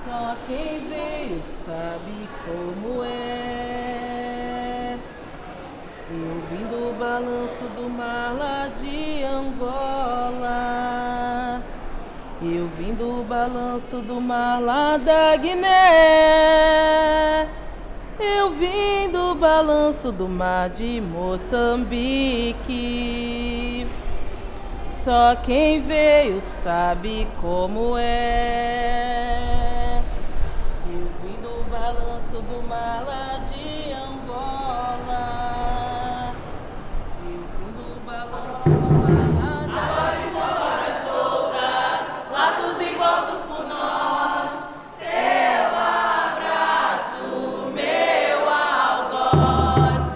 Só quem veio sabe como é. Eu vim do balanço do mar lá de Angola. Eu vim do balanço do mar lá da Guiné. Eu vim do balanço do mar de Moçambique. Só quem veio sabe como é. Eu vim do balanço do mar lá de Angola. Eu vim do balanço do mar lá da histórias soltas, laços envoltos por nós. Teu abraço, meu algoz.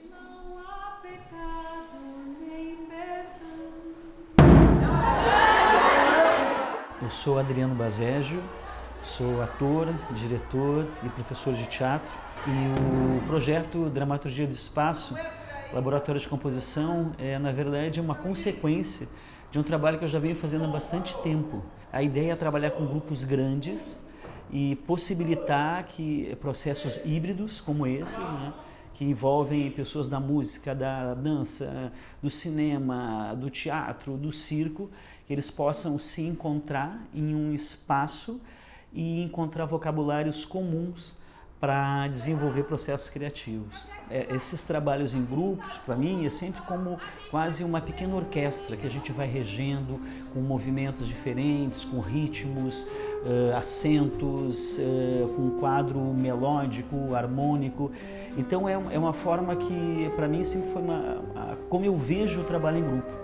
Não há pecado nem perdão. Eu sou Adriano Bazégio, sou ator, diretor e professor de teatro. E o projeto Dramaturgia do Espaço, Laboratório de Composição, na verdade, é uma consequência de um trabalho que eu já venho fazendo há bastante tempo. A ideia é trabalhar com grupos grandes e possibilitar que processos híbridos como esse, né, que envolvem pessoas da música, da dança, do cinema, do teatro, do circo, que eles possam se encontrar em um espaço e encontrar vocabulários comuns para desenvolver processos criativos. Esses trabalhos em grupos, para mim, é sempre como quase uma pequena orquestra que a gente vai regendo com movimentos diferentes, com ritmos, acentos, com um quadro melódico, harmônico. Então é uma forma que, para mim, sempre foi como eu vejo o trabalho em grupo.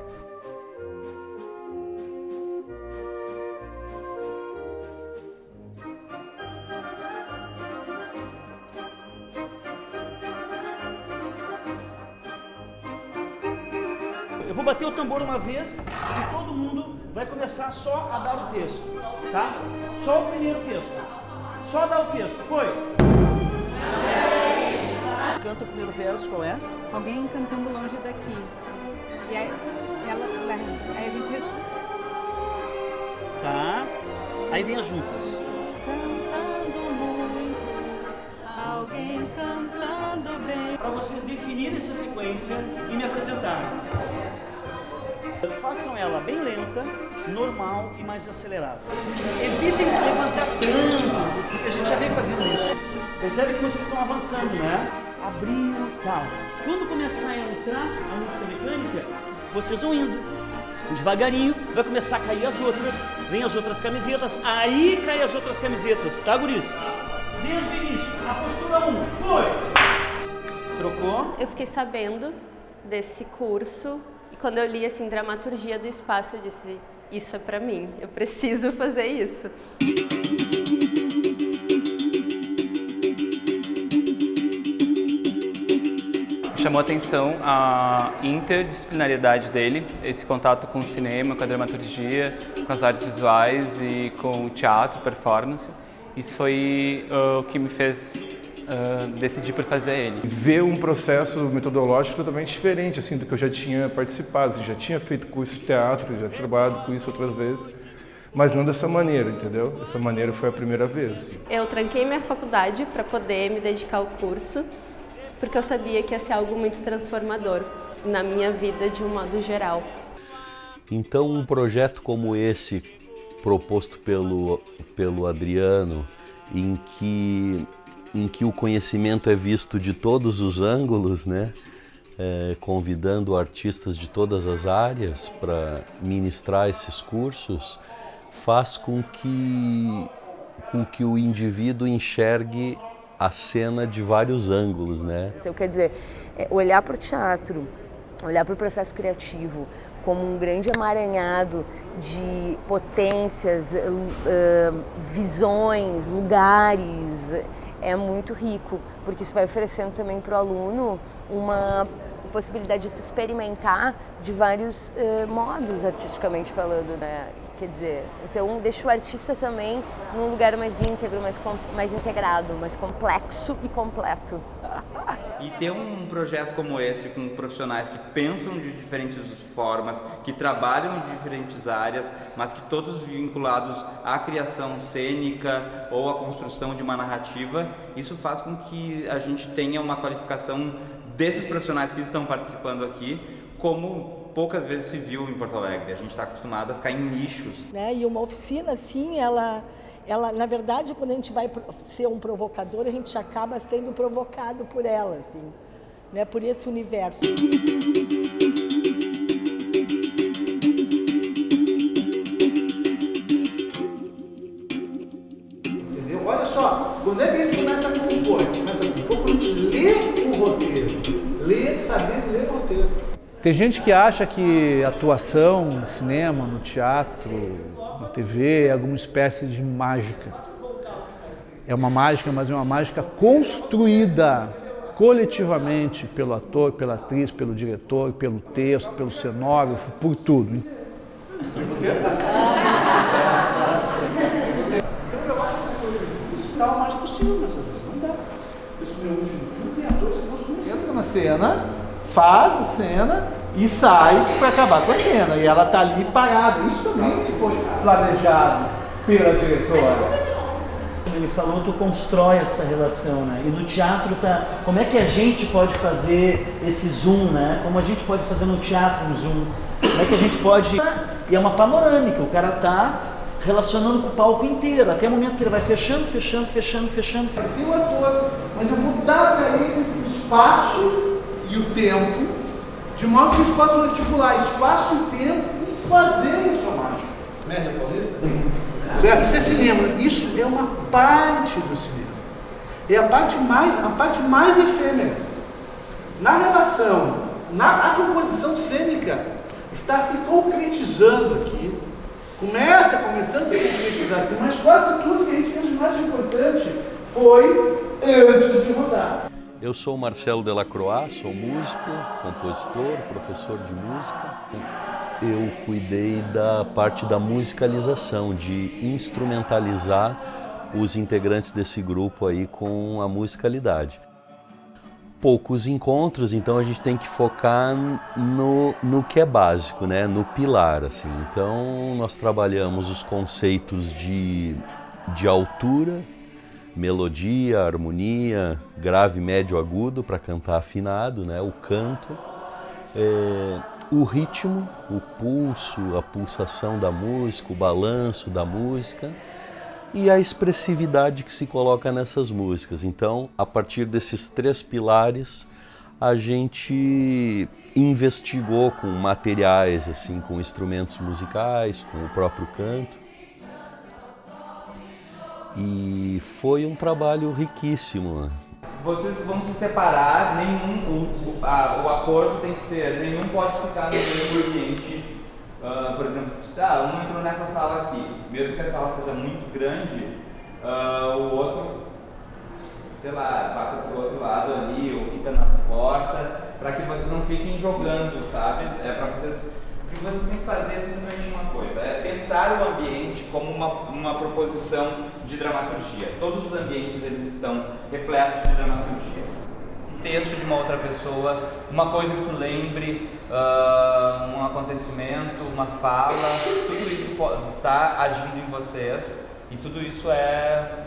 Eu vou bater o tambor uma vez e todo mundo vai começar só a dar o texto, tá? Só o primeiro texto. Só dar o texto. Foi. Canta o primeiro verso, qual é? Alguém cantando longe daqui. E aí, aí a gente responde. Tá. Aí vem as juntas. Cantando muito, alguém cantando bem. Para vocês definirem essa sequência e me apresentarem. Façam ela bem lenta, normal e mais acelerada. Evitem levantar tanto, porque a gente já vem fazendo isso. Percebe que vocês estão avançando, né? Abriu, tal. Quando começar a entrar a música mecânica, vocês vão indo. Devagarinho, vai começar a cair as outras, vem as outras camisetas, aí caem as outras camisetas, tá, guris? Desde o início, a postura 1, foi! Trocou? Eu fiquei sabendo desse curso e quando eu li assim Dramaturgia do Espaço, eu disse, isso é pra mim, eu preciso fazer isso. Chamou a atenção a interdisciplinariedade dele, esse contato com o cinema, com a dramaturgia, com as artes visuais e com o teatro, performance. Isso foi o que me fez decidir por fazer ele. Ver um processo metodológico totalmente diferente assim, do que eu já tinha participado. Eu já tinha feito curso de teatro, já trabalhado com isso outras vezes, mas não dessa maneira, entendeu? Dessa maneira foi a primeira vez. Assim. Eu tranquei minha faculdade para poder me dedicar ao curso, porque eu sabia que ia ser algo muito transformador na minha vida de um modo geral. Então um projeto como esse, proposto pelo Adriano, em que o conhecimento é visto de todos os ângulos, né? Convidando artistas de todas as áreas para ministrar esses cursos, faz com que o indivíduo enxergue a cena de vários ângulos, né? Então, quer dizer, olhar para o teatro, olhar para o processo criativo como um grande emaranhado de potências, visões, lugares, é muito rico, porque isso vai oferecendo também para o aluno possibilidade de se experimentar de vários modos, artisticamente falando, né? Quer dizer, então deixa o artista também num lugar mais íntegro, mais integrado, mais complexo e completo. E ter um projeto como esse, com profissionais que pensam de diferentes formas, que trabalham em diferentes áreas, mas que todos vinculados à criação cênica ou à construção de uma narrativa, isso faz com que a gente tenha uma qualificação desses profissionais que estão participando aqui, como poucas vezes se viu em Porto Alegre. A gente está acostumado a ficar em nichos. Né? E uma oficina, assim, ela, na verdade, quando a gente vai ser um provocador, a gente acaba sendo provocado por ela, assim, né? Por esse universo. Entendeu? Olha só, quando é que a gente começa a compor? Quando a gente lê o roteiro, saber ler o roteiro. Tem gente que acha que atuação no cinema, no teatro, na TV é alguma espécie de mágica. É uma mágica, mas é uma mágica construída coletivamente pelo ator, pela atriz, pelo diretor, pelo texto, pelo cenógrafo, por tudo. Então eu acho que isso dá o mais possível, mas às vezes não dá. Isso meu hoje no filme tem atores que gostam de Entra na cena, faz a cena e sai para acabar com a cena. E ela está ali parada. Isso também foi planejado pela diretora. Ele falou, tu constrói essa relação, né? E no teatro como é que a gente pode fazer esse zoom, né? Como a gente pode fazer no teatro um zoom? Como é que a gente pode... E é uma panorâmica, o cara tá relacionando com o palco inteiro, até o momento que ele vai fechando. Ser o ator, mas eu vou dar para eles o espaço e o tempo, de modo que eles possam articular espaço e tempo e fazer isso a mágica. Média Paulista? Certo? Isso é cinema. Isso é uma parte do cinema. É a parte mais efêmera. Na relação, a composição cênica está se concretizando aqui. Começando a se concretizar aqui, mas quase tudo que a gente fez de mais importante foi antes de rodar. Eu sou o Marcelo Delacroix, sou músico, compositor, professor de música. Eu cuidei da parte da musicalização, de instrumentalizar os integrantes desse grupo aí com a musicalidade. Poucos encontros, então a gente tem que focar no que é básico, né? No pilar, assim. Então nós trabalhamos os conceitos de altura, melodia, harmonia, grave, médio, agudo para cantar afinado, né? O canto, o ritmo, o pulso, a pulsação da música, o balanço da música e a expressividade que se coloca nessas músicas. Então, a partir desses 3 pilares, a gente investigou com materiais, assim, com instrumentos musicais, com o próprio canto. E foi um trabalho riquíssimo. Vocês vão se separar, o acordo tem que ser, nenhum pode ficar no mesmo ambiente. Por exemplo, um entrou nessa sala aqui, mesmo que a sala seja muito grande, o outro, sei lá, passa pro outro lado ali ou fica na porta, para que vocês não fiquem jogando, sabe? O que vocês têm que fazer é simplesmente uma coisa, é pensar o ambiente como uma proposição de dramaturgia. Todos os ambientes eles estão repletos de dramaturgia. Um texto de uma outra pessoa, uma coisa que tu lembre, um acontecimento, uma fala, tudo isso está agindo em vocês e tudo isso é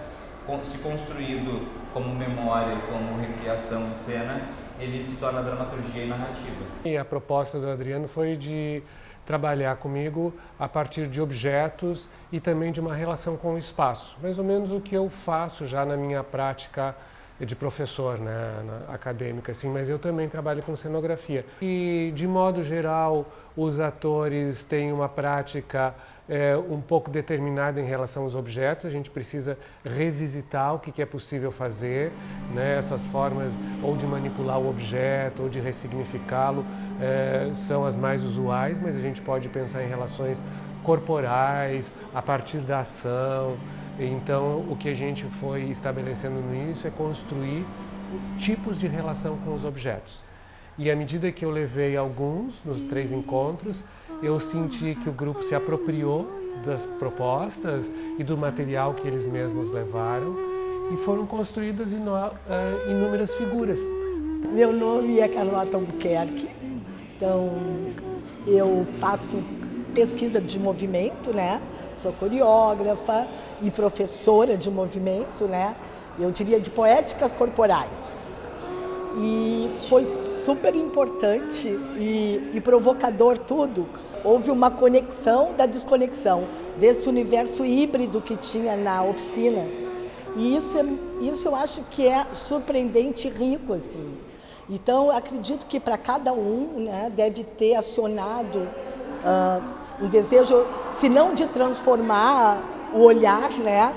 se construído como memória, como recriação de cena, ele se torna dramaturgia e narrativa. E a proposta do Adriano foi de trabalhar comigo a partir de objetos e também de uma relação com o espaço. Mais ou menos o que eu faço já na minha prática de professor, né, acadêmica, assim, mas eu também trabalho com cenografia. E, de modo geral, os atores têm uma prática um pouco determinada em relação aos objetos. A gente precisa revisitar o que é possível fazer, né? Essas formas ou de manipular o objeto ou de ressignificá-lo são as mais usuais, mas a gente pode pensar em relações corporais, a partir da ação. Então, o que a gente foi estabelecendo no início é construir tipos de relação com os objetos. E à medida que eu levei alguns nos 3 encontros, eu senti que o grupo se apropriou das propostas e do material que eles mesmos levaram e foram construídas inúmeras figuras. Meu nome é Carlota Albuquerque, então eu faço pesquisa de movimento, né? Sou coreógrafa e professora de movimento, né? Eu diria de poéticas corporais. E foi super importante e provocador tudo. Houve uma conexão da desconexão, desse universo híbrido que tinha na oficina. E isso eu acho que é surpreendente e rico, assim. Então, acredito que para cada um, né, deve ter acionado um desejo, se não de transformar o olhar, né,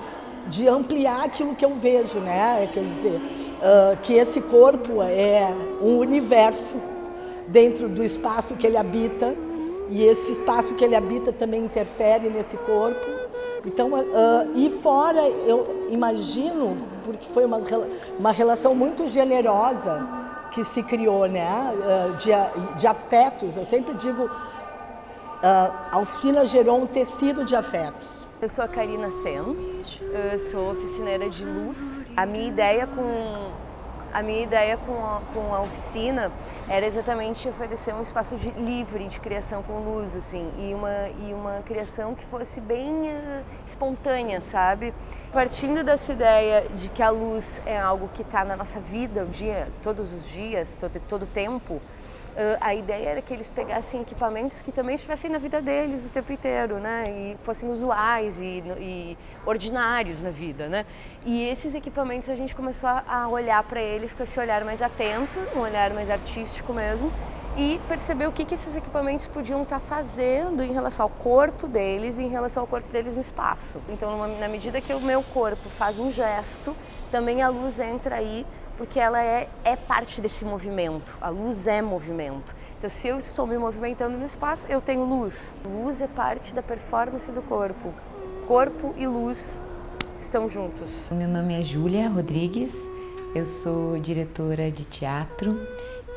de ampliar aquilo que eu vejo, né, quer dizer, que esse corpo é um universo dentro do espaço que ele habita, e esse espaço que ele habita também interfere nesse corpo. Então, e fora, eu imagino, porque foi uma relação muito generosa que se criou, né, de afetos. Eu sempre digo, a oficina gerou um tecido de afetos. Eu sou a Karina Sen, eu sou oficineira de luz. A minha ideia com a oficina era exatamente oferecer um espaço livre de criação com luz, assim, e uma criação que fosse bem espontânea, sabe? Partindo dessa ideia de que a luz é algo que está na nossa vida, todos os dias, todo o tempo, a ideia era que eles pegassem equipamentos que também estivessem na vida deles o tempo inteiro, né? E fossem usuais e ordinários na vida, né? E esses equipamentos a gente começou a olhar para eles com esse olhar mais atento, um olhar mais artístico mesmo, e perceber o que esses equipamentos podiam estar fazendo em relação ao corpo deles e em relação ao corpo deles no espaço. Então, na medida que o meu corpo faz um gesto, também a luz entra aí, porque ela é parte desse movimento. A luz é movimento. Então, se eu estou me movimentando no espaço, eu tenho luz. Luz é parte da performance do corpo. Corpo e luz estão juntos. Meu nome é Júlia Rodrigues, eu sou diretora de teatro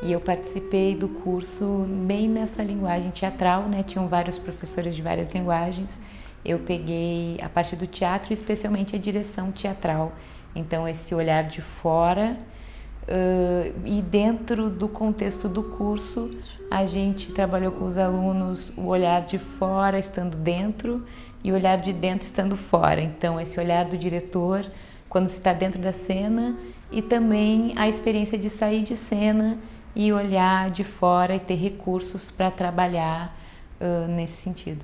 e eu participei do curso bem nessa linguagem teatral, né? Tinham vários professores de várias linguagens. Eu peguei a parte do teatro, especialmente a direção teatral. Então, esse olhar de fora e dentro do contexto do curso, a gente trabalhou com os alunos o olhar de fora estando dentro e o olhar de dentro estando fora. Então, esse olhar do diretor quando se está dentro da cena e também a experiência de sair de cena e olhar de fora e ter recursos para trabalhar nesse sentido.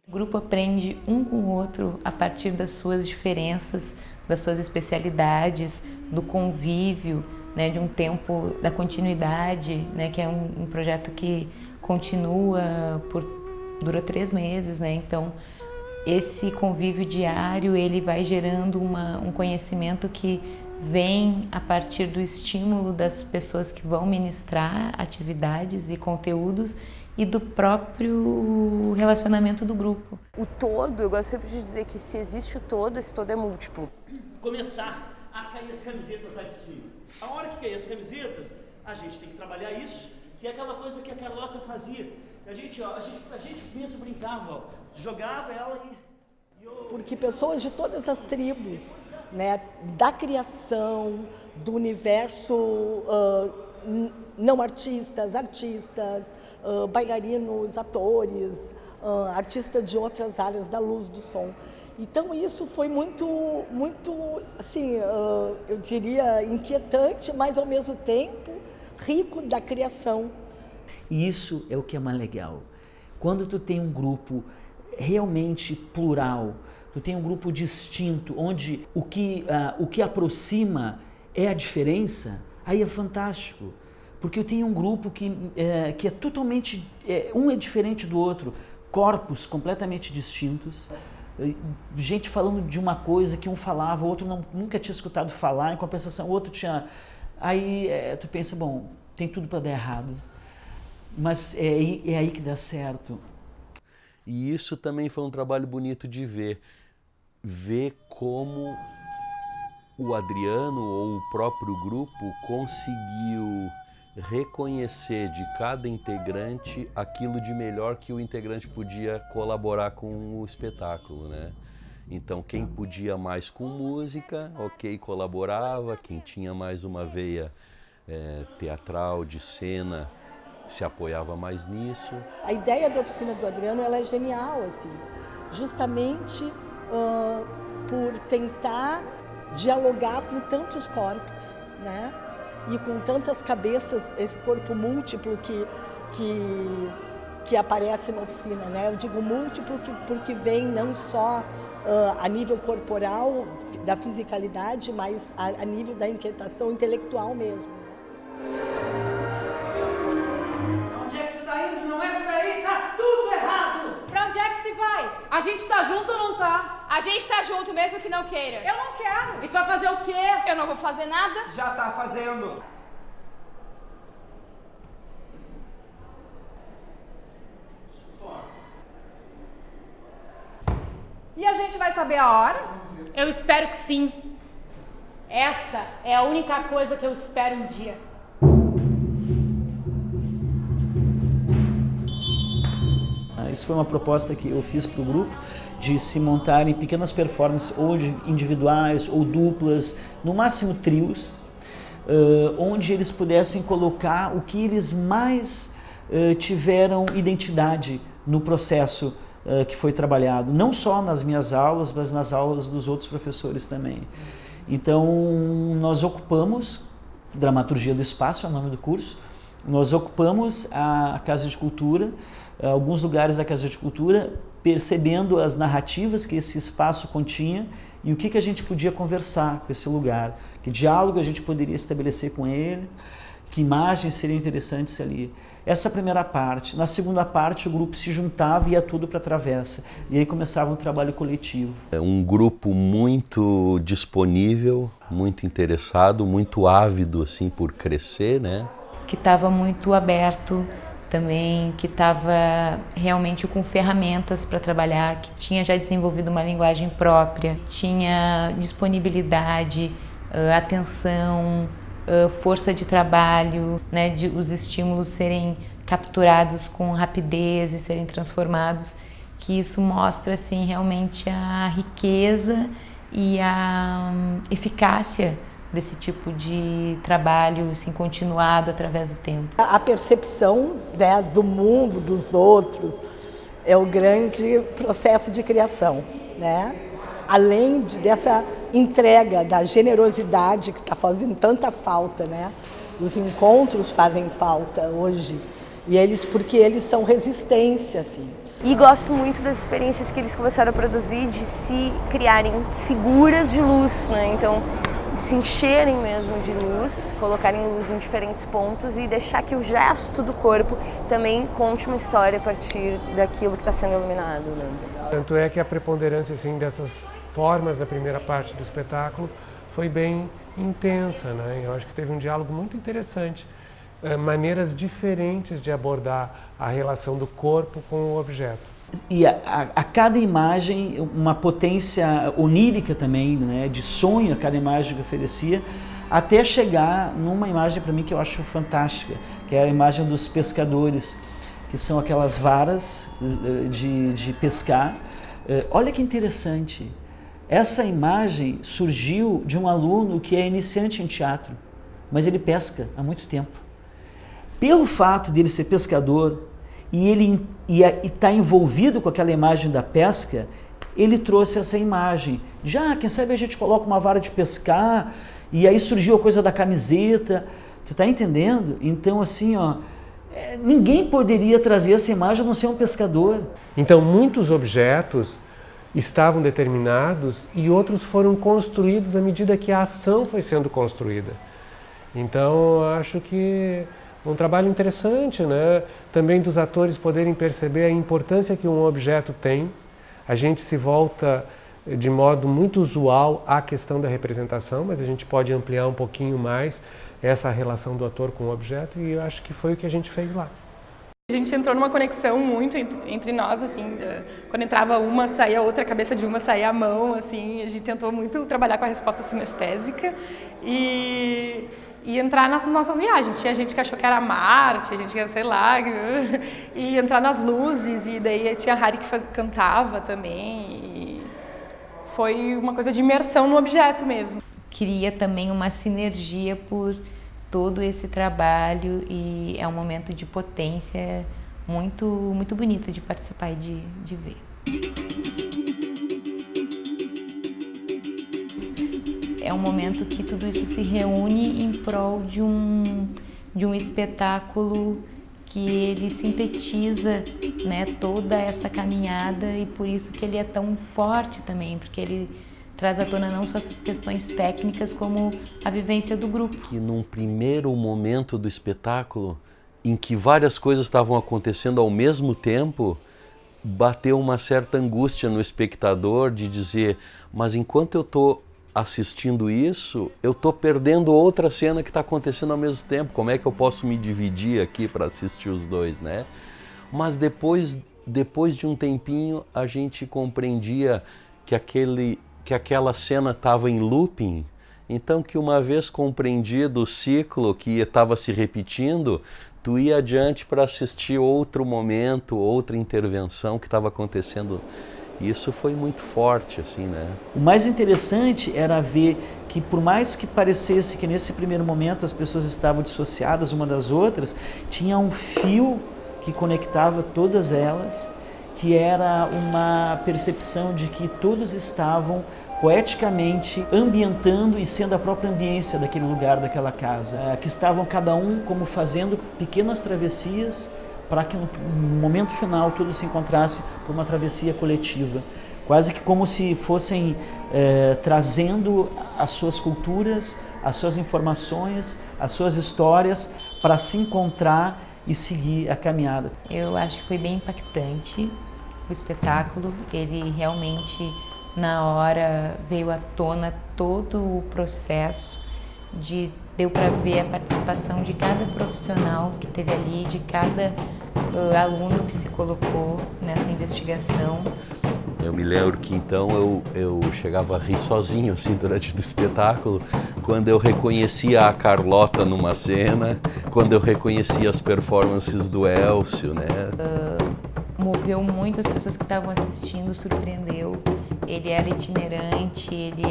O grupo aprende um com o outro a partir das suas diferenças, das suas especialidades, do convívio, né, de um tempo da continuidade, né, que é um projeto que continua dura 3 meses, né? Então esse convívio diário ele vai gerando um conhecimento que vem a partir do estímulo das pessoas que vão ministrar atividades e conteúdos e do próprio relacionamento do grupo. O todo, eu gosto sempre de dizer que se existe o todo, esse todo é múltiplo. Começar a cair as camisetas lá de cima. A hora que cair as camisetas, a gente tem que trabalhar isso, que é aquela coisa que a Carlota fazia. A gente mesmo brincava, ó, jogava ela e Porque pessoas de todas as tribos, né, da criação, do universo, não artistas, bailarinos, atores, artistas de outras áreas da luz, do som. Então isso foi muito, assim, eu diria inquietante, mas ao mesmo tempo rico da criação. E isso é o que é mais legal. Quando tu tem um grupo realmente plural, tu tem um grupo distinto, onde o que aproxima é a diferença, aí é fantástico. Porque eu tenho um grupo que é totalmente, um é diferente do outro, corpos completamente distintos, gente falando de uma coisa que um falava, o outro nunca tinha escutado falar, em compensação o outro tinha... Aí tu pensa, bom, tem tudo para dar errado, mas é aí que dá certo. E isso também foi um trabalho bonito de ver como o Adriano ou o próprio grupo conseguiu reconhecer de cada integrante aquilo de melhor que o integrante podia colaborar com o espetáculo, né? Então, quem podia mais com música, ok, colaborava. Quem tinha mais uma veia teatral, de cena, se apoiava mais nisso. A ideia da oficina do Adriano ela é genial, assim, justamente por tentar dialogar com tantos corpos, né? E com tantas cabeças, esse corpo múltiplo que aparece na oficina, né? Eu digo múltiplo porque vem não só a nível corporal, da fisicalidade, mas a nível da inquietação intelectual mesmo. Onde é que tu tá indo? Não é por aí, tá tudo errado! Pra onde é que se vai? A gente tá junto ou não tá? A gente tá junto mesmo que não queira. Eu não quero. E tu vai fazer o quê? Eu não vou fazer nada. Já tá fazendo. E a gente vai saber a hora? Eu espero que sim. Essa é a única coisa que eu espero um dia. Isso foi uma proposta que eu fiz para o grupo, de se montarem pequenas performances, ou individuais, ou duplas, no máximo trios, onde eles pudessem colocar o que eles mais tiveram identidade no processo que foi trabalhado, não só nas minhas aulas, mas nas aulas dos outros professores também. Então, nós ocupamos, Dramaturgia do Espaço é o nome do curso, nós ocupamos a Casa de Cultura, alguns lugares da Casa de Cultura, percebendo as narrativas que esse espaço continha e o que a gente podia conversar com esse lugar, que diálogo a gente poderia estabelecer com ele, que imagens seriam interessantes ali. Essa é a primeira parte. Na segunda parte, o grupo se juntava e ia tudo para a travessa. E aí começava um trabalho coletivo. É um grupo muito disponível, muito interessado, muito ávido assim, por crescer, né? Que estava muito aberto também, que estava realmente com ferramentas para trabalhar, que tinha já desenvolvido uma linguagem própria, tinha disponibilidade, atenção, força de trabalho, né, de os estímulos serem capturados com rapidez e serem transformados, que isso mostra assim realmente a riqueza e a eficácia desse tipo de trabalho assim, continuado através do tempo. A percepção, né, do mundo, dos outros, é o grande processo de criação, né? Além dessa entrega, da generosidade que está fazendo tanta falta, né? Os encontros fazem falta hoje, e porque eles são resistência, assim. E gosto muito das experiências que eles começaram a produzir de se criarem figuras de luz, né? Então, se encherem mesmo de luz, colocarem luz em diferentes pontos e deixar que o gesto do corpo também conte uma história a partir daquilo que está sendo iluminado, né? Tanto é que a preponderância assim, dessas formas da primeira parte do espetáculo foi bem intensa, né? Eu acho que teve um diálogo muito interessante, maneiras diferentes de abordar a relação do corpo com o objeto. E a cada imagem, uma potência onírica também, né, de sonho a cada imagem que oferecia, até chegar numa imagem para mim que eu acho fantástica, que é a imagem dos pescadores, que são aquelas varas de pescar. Olha que interessante, essa imagem surgiu de um aluno que é iniciante em teatro, mas ele pesca há muito tempo. Pelo fato de ele ser pescador, e ele está envolvido com aquela imagem da pesca, ele trouxe essa imagem. Já, quem sabe a gente coloca uma vara de pescar, e aí surgiu a coisa da camiseta. Tu tá entendendo? Então, assim, ó, ninguém poderia trazer essa imagem a não ser um pescador. Então, muitos objetos estavam determinados e outros foram construídos à medida que a ação foi sendo construída. Então, acho que um trabalho interessante, né? Também dos atores poderem perceber a importância que um objeto tem. A gente se volta de modo muito usual à questão da representação, mas a gente pode ampliar um pouquinho mais essa relação do ator com o objeto, e eu acho que foi o que a gente fez lá. A gente entrou numa conexão muito entre nós, assim, quando entrava uma, saía a outra, a cabeça de uma saía a mão, assim, a gente tentou muito trabalhar com a resposta sinestésica e entrar nas nossas viagens. Tinha gente que achou que era mar, tinha gente que era, sei lá, e entrar nas luzes, e daí tinha a Hari que cantava também, e foi uma coisa de imersão no objeto mesmo. Cria também uma sinergia por todo esse trabalho e é um momento de potência muito, muito bonito de participar e de ver. É um momento que tudo isso se reúne em prol de um espetáculo que ele sintetiza, né, toda essa caminhada e por isso que ele é tão forte também, porque ele traz à tona não só essas questões técnicas, como a vivência do grupo. E num primeiro momento do espetáculo, em que várias coisas estavam acontecendo ao mesmo tempo, bateu uma certa angústia no espectador de dizer, mas enquanto eu estou assistindo isso, eu estou perdendo outra cena que está acontecendo ao mesmo tempo. Como é que eu posso me dividir aqui para assistir os dois, né? Mas depois de um tempinho, a gente compreendia que aquela cena estava em looping, então que uma vez compreendido o ciclo que estava se repetindo, tu ia adiante para assistir outro momento, outra intervenção que estava acontecendo. Isso foi muito forte, assim, né? O mais interessante era ver que, por mais que parecesse que nesse primeiro momento as pessoas estavam dissociadas uma das outras, tinha um fio que conectava todas elas, que era uma percepção de que todos estavam poeticamente ambientando e sendo a própria ambiência daquele lugar, daquela casa, que estavam cada um como fazendo pequenas travessias para que no momento final todos se encontrassem por uma travessia coletiva, quase que como se fossem trazendo as suas culturas, as suas informações, as suas histórias para se encontrar e seguir a caminhada. Eu acho que foi bem impactante o espetáculo, ele realmente na hora veio à tona todo o processo, deu para ver a participação de cada profissional que teve ali, de cada aluno que se colocou nessa investigação. Eu me lembro que então eu chegava a rir sozinho assim durante o espetáculo, quando eu reconhecia a Carlota numa cena, quando eu reconhecia as performances do Elcio, né? Moveu muito as pessoas que estavam assistindo, surpreendeu. Ele era itinerante, ele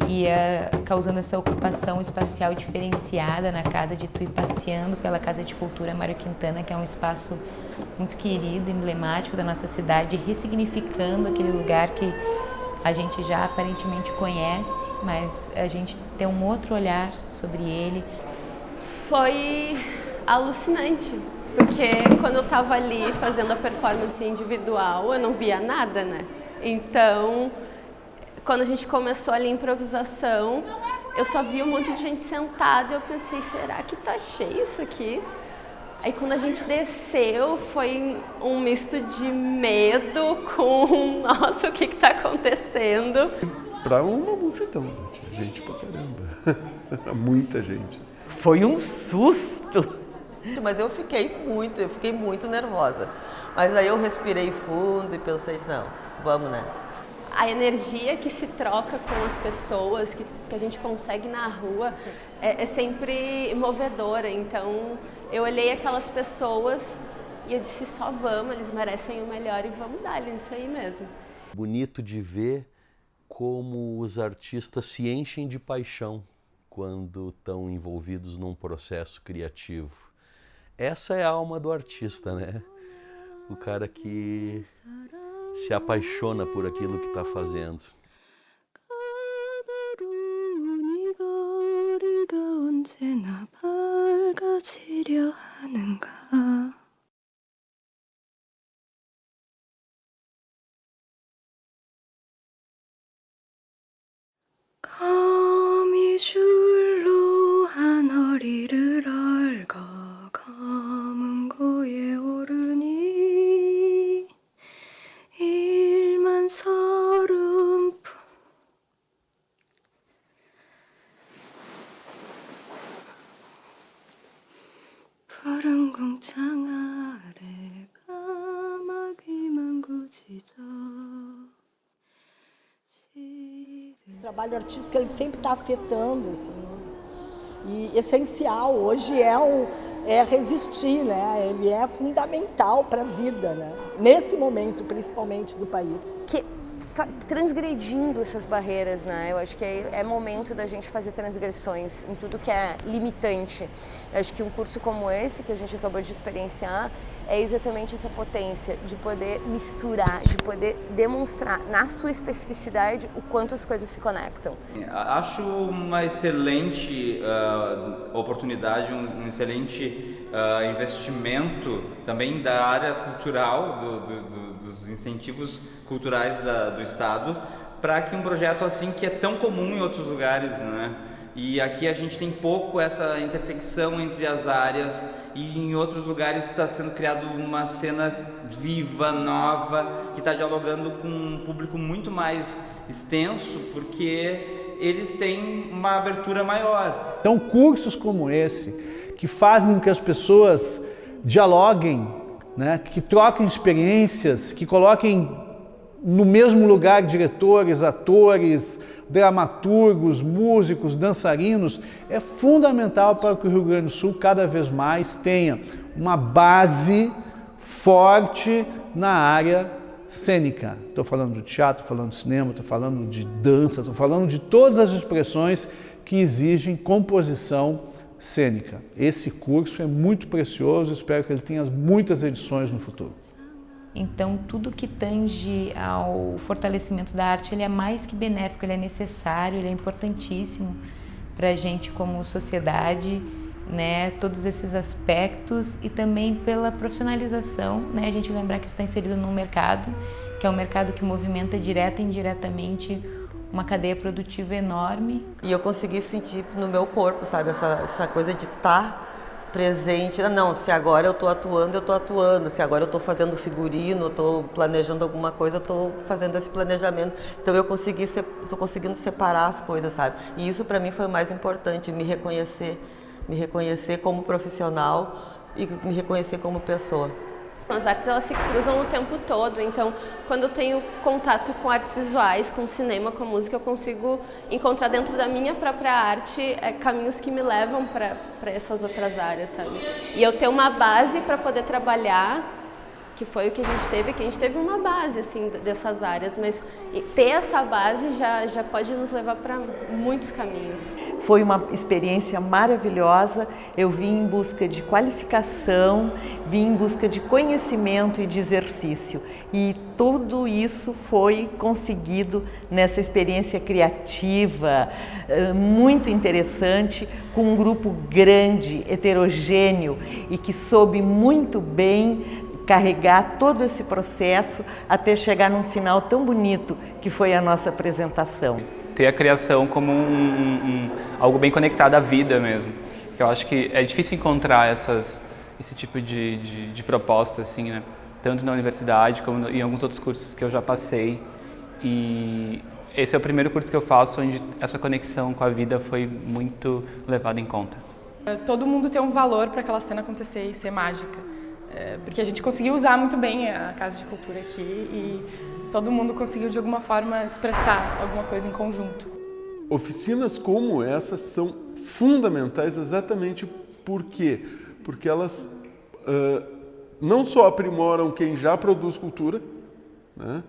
ia causando essa ocupação espacial diferenciada na casa de Tui, passeando pela Casa de Cultura Mário Quintana, que é um espaço muito querido, emblemático da nossa cidade, ressignificando aquele lugar que a gente já aparentemente conhece, mas a gente tem um outro olhar sobre ele. Foi alucinante, porque quando eu estava ali fazendo a performance individual, eu não via nada, né? Então, quando a gente começou ali a improvisação, eu só vi um monte de gente sentada e eu pensei, será que tá cheio isso aqui? Aí quando a gente desceu, foi um misto de medo com, nossa, o que tá acontecendo? Pra uma multidão, gente pra caramba, muita gente. Foi um susto! Mas eu fiquei muito nervosa. Mas aí eu respirei fundo e pensei assim, não, vamos, né? A energia que se troca com as pessoas, que a gente consegue na rua, é sempre movedora. Então, eu olhei aquelas pessoas e eu disse, só vamos, eles merecem o melhor e vamos dar-lhe isso aí mesmo. Bonito de ver como os artistas se enchem de paixão quando estão envolvidos num processo criativo. Essa é a alma do artista, né? O cara que se apaixona por aquilo que está fazendo. 거미줄로 하늘이를 얽어 검은 고에 오르니 130,000 품 푸른 궁창 아래 까마귀만 굳이져. O trabalho artístico ele sempre está afetando, assim, e essencial. Hoje é resistir, né? Ele é fundamental para a vida, né? Nesse momento, principalmente do país. Transgredindo essas barreiras, né? Eu acho que é momento da gente fazer transgressões em tudo que é limitante. Eu acho que um curso como esse, que a gente acabou de experienciar, é exatamente essa potência de poder misturar, de poder demonstrar na sua especificidade o quanto as coisas se conectam. Acho uma excelente oportunidade, um excelente investimento também da área cultural, dos incentivos culturais do Estado, para que um projeto assim, que é tão comum em outros lugares, né? E aqui a gente tem pouco essa intersecção entre as áreas, e em outros lugares está sendo criado uma cena viva, nova, que está dialogando com um público muito mais extenso, porque eles têm uma abertura maior. Então, cursos como esse, que fazem com que as pessoas dialoguem, né, que troquem experiências, que coloquem no mesmo lugar diretores, atores, dramaturgos, músicos, dançarinos, é fundamental para que o Rio Grande do Sul cada vez mais tenha uma base forte na área cênica. Estou falando do teatro, estou falando de cinema, estou falando de dança, estou falando de todas as expressões que exigem composição cênica. Esse curso é muito precioso, espero que ele tenha muitas edições no futuro. Então, tudo que tange ao fortalecimento da arte, ele é mais que benéfico, ele é necessário, ele é importantíssimo para a gente como sociedade, né? Todos esses aspectos, e também pela profissionalização, né? A gente lembrar que isso está inserido num mercado, que é um mercado que movimenta direta e indiretamente uma cadeia produtiva enorme. E eu consegui sentir no meu corpo, sabe, essa coisa de estar presente. Não, se agora eu estou atuando, se agora eu estou fazendo figurino, eu estou planejando alguma coisa, eu estou fazendo esse planejamento. Então eu estou conseguindo separar as coisas, sabe? E isso para mim foi o mais importante, me reconhecer como profissional e me reconhecer como pessoa. As artes, elas se cruzam o tempo todo, então quando eu tenho contato com artes visuais, com cinema, com música, eu consigo encontrar dentro da minha própria arte caminhos que me levam para essas outras áreas, sabe? E eu ter uma base para poder trabalhar, que foi o que a gente teve uma base assim dessas áreas, mas ter essa base já pode nos levar para muitos caminhos. Foi uma experiência maravilhosa, eu vim em busca de qualificação, vim em busca de conhecimento e de exercício, e tudo isso foi conseguido nessa experiência criativa, muito interessante, com um grupo grande, heterogêneo, e que soube muito bem carregar todo esse processo até chegar num final tão bonito que foi a nossa apresentação. Ter a criação como algo bem conectado à vida mesmo. Eu acho que é difícil encontrar esse tipo de proposta, assim, né? Tanto na universidade como em alguns outros cursos que eu já passei. E esse é o primeiro curso que eu faço onde essa conexão com a vida foi muito levada em conta. Todo mundo tem um valor para aquela cena acontecer e ser mágica. Porque a gente conseguiu usar muito bem a Casa de Cultura aqui e todo mundo conseguiu de alguma forma expressar alguma coisa em conjunto. Oficinas como essa são fundamentais exatamente por quê? Porque elas não só aprimoram quem já produz cultura, né,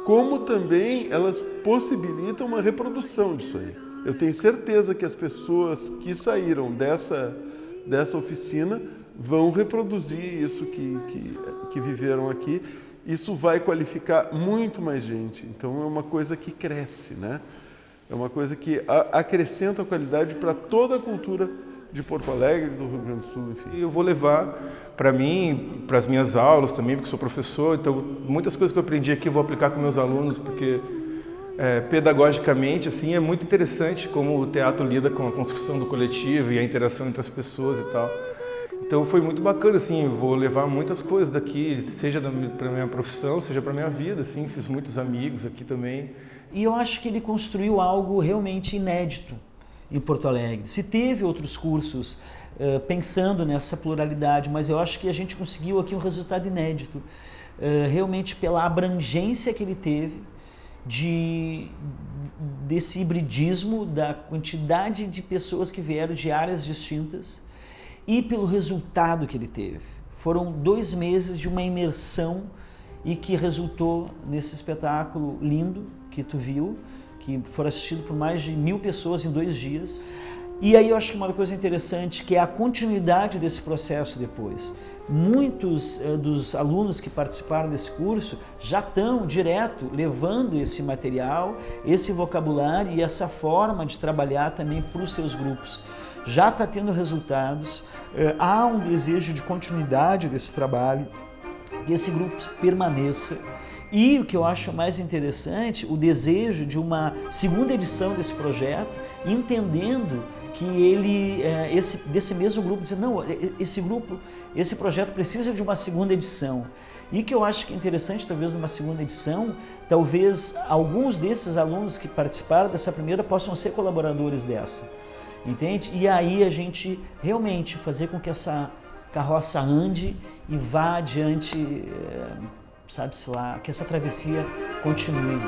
como também elas possibilitam uma reprodução disso aí. Eu tenho certeza que as pessoas que saíram dessa oficina vão reproduzir isso que viveram aqui. Isso vai qualificar muito mais gente. Então é uma coisa que cresce, né? É uma coisa que acrescenta a qualidade para toda a cultura de Porto Alegre, do Rio Grande do Sul, enfim. Eu vou levar para mim, para as minhas aulas também, porque sou professor, então muitas coisas que eu aprendi aqui eu vou aplicar com meus alunos, porque pedagogicamente assim é muito interessante como o teatro lida com a construção do coletivo e a interação entre as pessoas e tal. Então foi muito bacana, assim, eu vou levar muitas coisas daqui, seja para minha profissão, seja para minha vida, assim, fiz muitos amigos aqui também. E eu acho que ele construiu algo realmente inédito em Porto Alegre. Se teve outros cursos pensando nessa pluralidade, mas eu acho que a gente conseguiu aqui um resultado inédito, realmente pela abrangência que ele teve, desse hibridismo, da quantidade de pessoas que vieram de áreas distintas e pelo resultado que ele teve. Foram 2 meses de uma imersão e que resultou nesse espetáculo lindo que tu viu, que foi assistido por mais de 1000 pessoas em 2 dias. E aí eu acho que uma coisa interessante que é a continuidade desse processo depois. Muitos dos alunos que participaram desse curso já estão direto levando esse material, esse vocabulário e essa forma de trabalhar também para os seus grupos. Já está tendo resultados, há um desejo de continuidade desse trabalho, que esse grupo permaneça. E o que eu acho mais interessante, o desejo de uma segunda edição desse projeto, entendendo que ele, desse mesmo grupo, dizer, não, esse projeto precisa de uma segunda edição. E que eu acho que é interessante, talvez numa segunda edição, talvez alguns desses alunos que participaram dessa primeira possam ser colaboradores dessa, entende? E aí a gente realmente fazer com que essa carroça ande e vá adiante, sabe-se lá, que essa travessia continue.